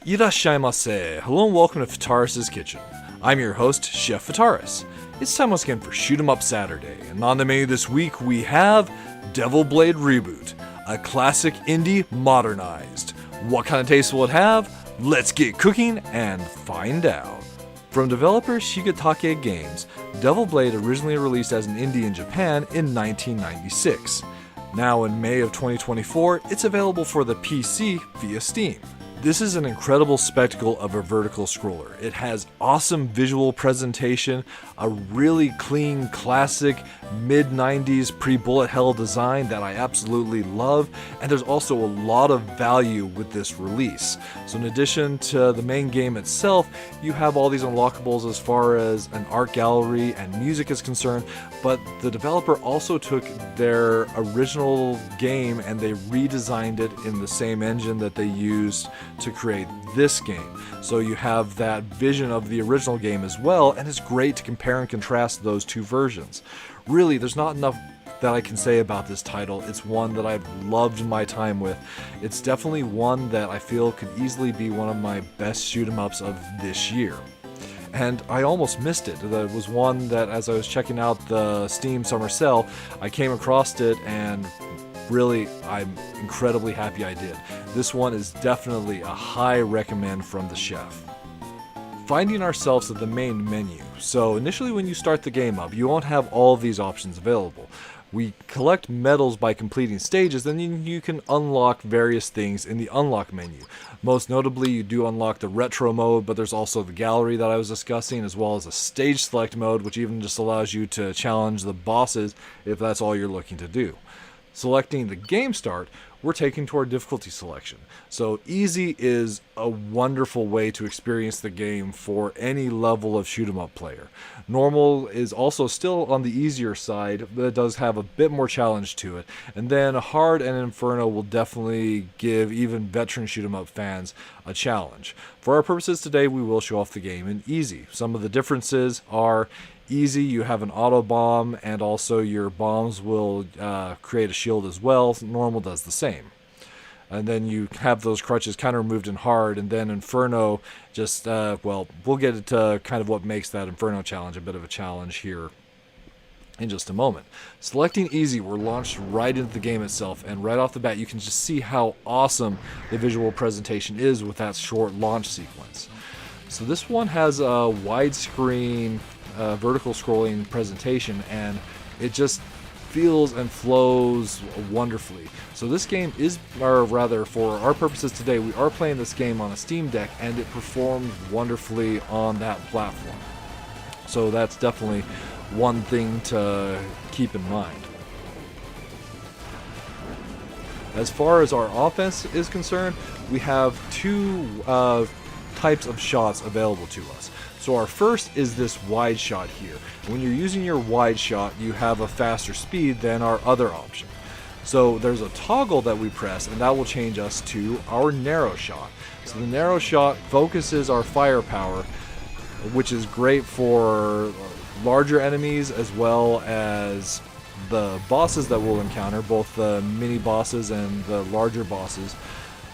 Irashaimase. Hello and welcome to Fataris' Kitchen. I'm your host, Chef Fataris. It's time once again for Shoot 'em Up Saturday, and on the menu this week we have Devil Blade Reboot, a classic indie modernized. What kind of taste will it have? Let's get cooking and find out. From developer Shigetake Games, Devil Blade originally released as an indie in Japan in 1996. Now in May of 2024, it's available for the PC via Steam. This is an incredible spectacle of a vertical scroller. It has awesome visual presentation, a really clean, classic, mid-90s pre-bullet hell design that I absolutely love, and there's also a lot of value with this release. So in addition to the main game itself, you have all these unlockables as far as an art gallery and music is concerned, but the developer also took their original game and they redesigned it in the same engine that they used to create this game. So you have that vision of the original game as well, and it's great to compare and contrast those two versions. Really, there's not enough that I can say about this title. It's one that I've loved my time with. It's definitely one that I feel could easily be one of my best shoot 'em ups of this year. And I almost missed it. It was one that, as I was checking out the Steam Summer Sale, I came across it, and really, I'm incredibly happy I did. This one is definitely a high recommend from the chef. Finding ourselves at the main menu. So initially when you start the game up, you won't have all of these options available. We collect medals by completing stages, then you can unlock various things in the unlock menu. Most notably, you do unlock the retro mode, but there's also the gallery that I was discussing, as well as a stage select mode, which even just allows you to challenge the bosses if that's all you're looking to do. Selecting the game start, we're taken to our difficulty selection. So easy is a wonderful way to experience the game for any level of shoot 'em up player. Normal is also still on the easier side, but it does have a bit more challenge to it. And then hard and inferno will definitely give even veteran shoot 'em up fans a challenge. For our purposes today, we will show off the game in easy. Some of the differences are: easy, you have an auto bomb, and also your bombs will create a shield as well. Normal does the same. And then you have those crutches kind of removed in hard, and then Inferno just, well, we'll get into kind of what makes that Inferno challenge a bit of a challenge here in just a moment. Selecting easy, we're launched right into the game itself, and right off the bat you can just see how awesome the visual presentation is with that short launch sequence. So this one has a widescreen vertical scrolling presentation, and it just feels and flows wonderfully. So this game is, or rather for our purposes today, we are playing this game on a Steam Deck, and it performs wonderfully on that platform. So that's definitely one thing to keep in mind. As far as our offense is concerned, we have two types of shots available to us. So our first is this wide shot here. When you're using your wide shot, you have a faster speed than our other option. So there's a toggle that we press, and that will change us to our narrow shot. So the narrow shot focuses our firepower, which is great for larger enemies as well as the bosses that we'll encounter, both the mini bosses and the larger bosses.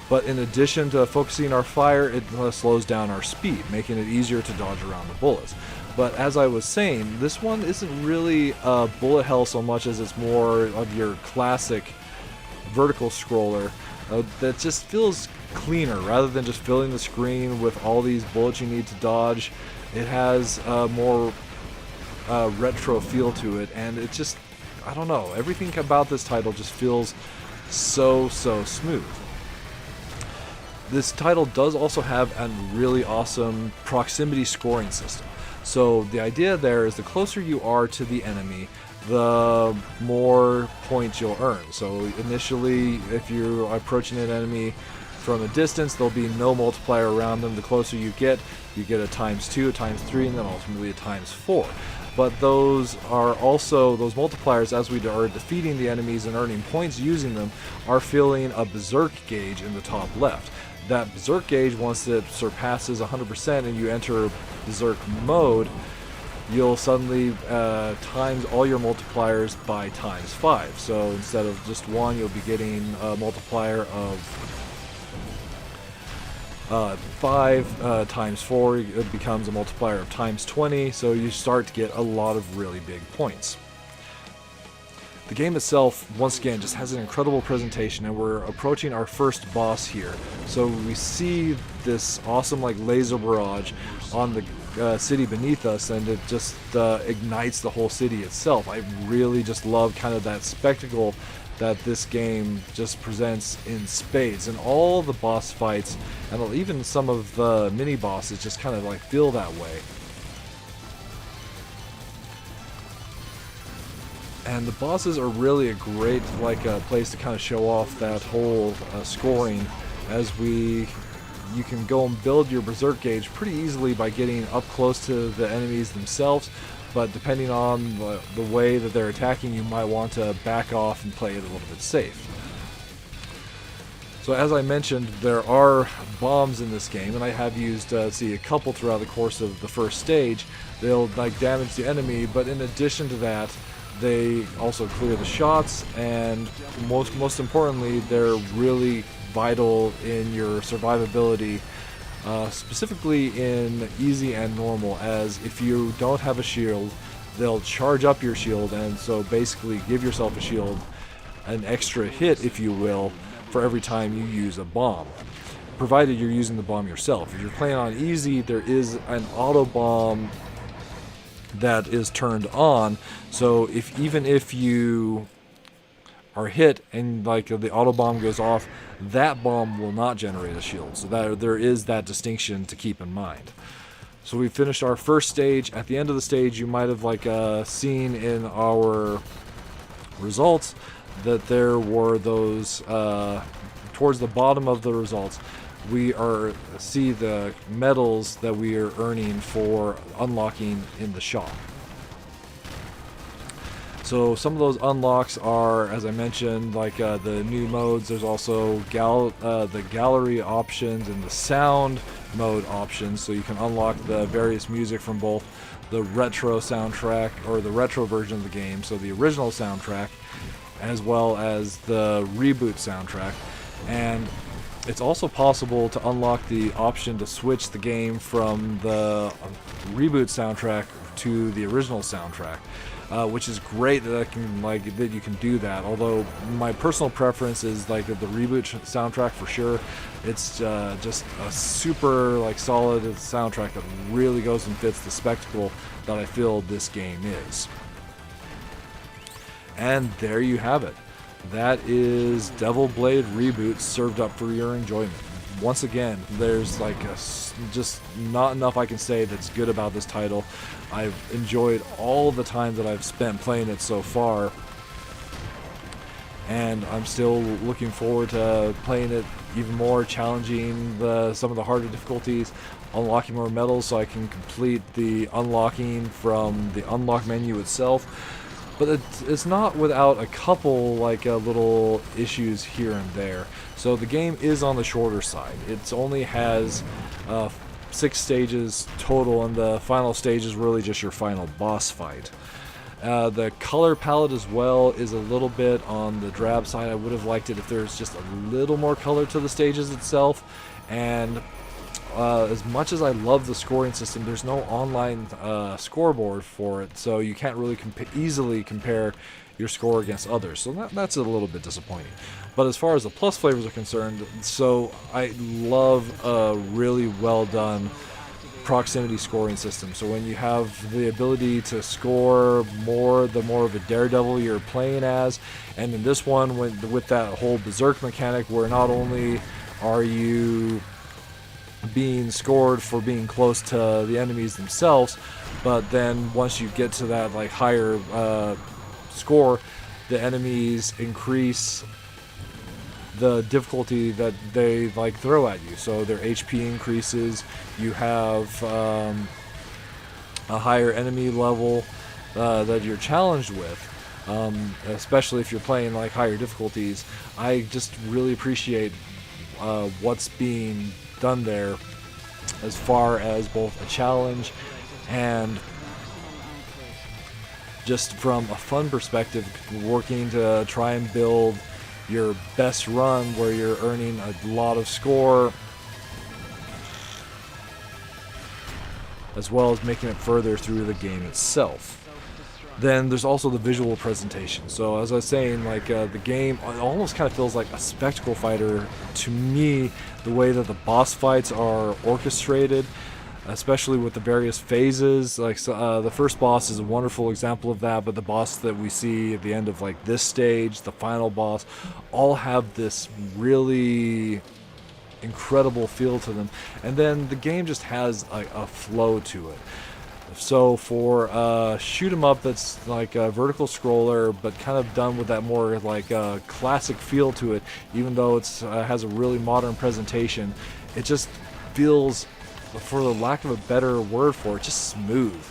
But in addition to focusing our fire, it slows down our speed, making it easier to dodge around the bullets. But as I was saying, this one isn't really a bullet hell so much as it's more of your classic vertical scroller that just feels cleaner rather than just filling the screen with all these bullets you need to dodge. It has a more retro feel to it, and it just, I don't know, everything about this title just feels so smooth. This title does also have a really awesome proximity scoring system. So the idea there is the closer you are to the enemy, the more points you'll earn. So initially, if you're approaching an enemy from a distance, there'll be no multiplier around them. The closer you get a ×2, a ×3, and then ultimately a ×4. But those are also, those multipliers, as we are defeating the enemies and earning points using them, are filling a berserk gauge in the top left. That berserk gauge, once it surpasses 100% and you enter berserk mode, you'll suddenly times all your multipliers by ×5. So instead of just 1, you'll be getting a multiplier of 5 times 4, it becomes a multiplier of times 20, so you start to get a lot of really big points. The game itself, once again, just has an incredible presentation, and we're approaching our first boss here. So we see this awesome like laser barrage on the city beneath us, and it just ignites the whole city itself. I really just love kind of that spectacle that this game just presents in spades, and all the boss fights and even some of the mini bosses just kind of like feel that way. And the bosses are really a great place to kind of show off that whole scoring, as you can go and build your berserk gauge pretty easily by getting up close to the enemies themselves, but depending on the way that they're attacking, you might want to back off and play it a little bit safe. So as I mentioned, there are bombs in this game, and I have used a couple throughout the course of the first stage. They'll damage the enemy, but in addition to that, they also clear the shots, and most importantly, they're really vital in your survivability, specifically in easy and normal, as if you don't have a shield, they'll charge up your shield, and so basically give yourself a shield, an extra hit, if you will, for every time you use a bomb, provided you're using the bomb yourself. If you're playing on easy, there is an auto bomb that is turned on, so even if you are hit and the auto bomb goes off, that bomb will not generate a shield. So that there is that distinction to keep in mind. So we finished our first stage. At the end of the stage, you might have seen in our results that there were those towards the bottom of the results. We see the medals that we are earning for unlocking in the shop. So some of those unlocks are, as I mentioned, the new modes. There's also the gallery options and the sound mode options, so you can unlock the various music from both the retro soundtrack, or the retro version of the game, so the original soundtrack, as well as the reboot soundtrack. And it's also possible to unlock the option to switch the game from the reboot soundtrack to the original soundtrack, which is great that you can do that. Although my personal preference is the reboot soundtrack for sure. It's just a super solid soundtrack that really goes and fits the spectacle that I feel this game is. And there you have it. That is Devil Blade Reboot served up for your enjoyment. Once again, there's just not enough I can say that's good about this title. I've enjoyed all the time that I've spent playing it so far, and I'm still looking forward to playing it even more, challenging some of the harder difficulties, unlocking more medals so I can complete the unlocking from the unlock menu itself. But it's not without a couple little issues here and there. So the game is on the shorter side. It only has 6 stages total, and the final stage is really just your final boss fight. The color palette as well is a little bit on the drab side. I would have liked it if there's just a little more color to the stages itself. And as much as I love the scoring system, there's no online scoreboard for it, so you can't really easily compare your score against others. So that's a little bit disappointing. But as far as the plus flavors are concerned, so I love a really well done proximity scoring system. So when you have the ability to score more, the more of a daredevil you're playing as, and in this one with that whole berserk mechanic, where not only are you being scored for being close to the enemies themselves, but then once you get to that higher score, the enemies increase the difficulty that they throw at you. So their HP increases, you have a higher enemy level that you're challenged with, especially if you're playing higher difficulties. I just really appreciate what's being done there as far as both a challenge and just from a fun perspective, working to try and build your best run where you're earning a lot of score as well as making it further through the game itself. Then there's also the visual presentation. So as I was saying, like the game almost kind of feels like a spectacle fighter to me, the way that the boss fights are orchestrated, especially with the various phases. Like the first boss is a wonderful example of that, but the boss that we see at the end of like this stage, the final boss, all have this really incredible feel to them. And then the game just has a flow to it. So for shoot 'em up that's like a vertical scroller, but kind of done with that more like classic feel to it, even though it's has a really modern presentation, it just feels, for the lack of a better word for it, just smooth.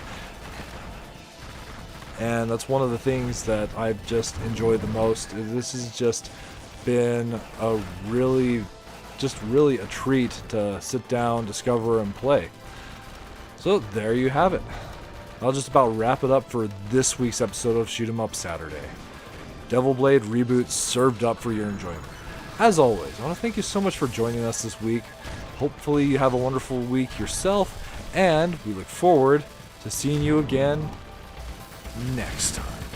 And that's one of the things that I've just enjoyed the most. This has just been a really a treat to sit down, discover, and play. So there you have it. I'll just about wrap it up for this week's episode of Shoot 'em Up Saturday. Devil Blade Reboot served up for your enjoyment. As always, I want to thank you so much for joining us this week. Hopefully you have a wonderful week yourself, and we look forward to seeing you again next time.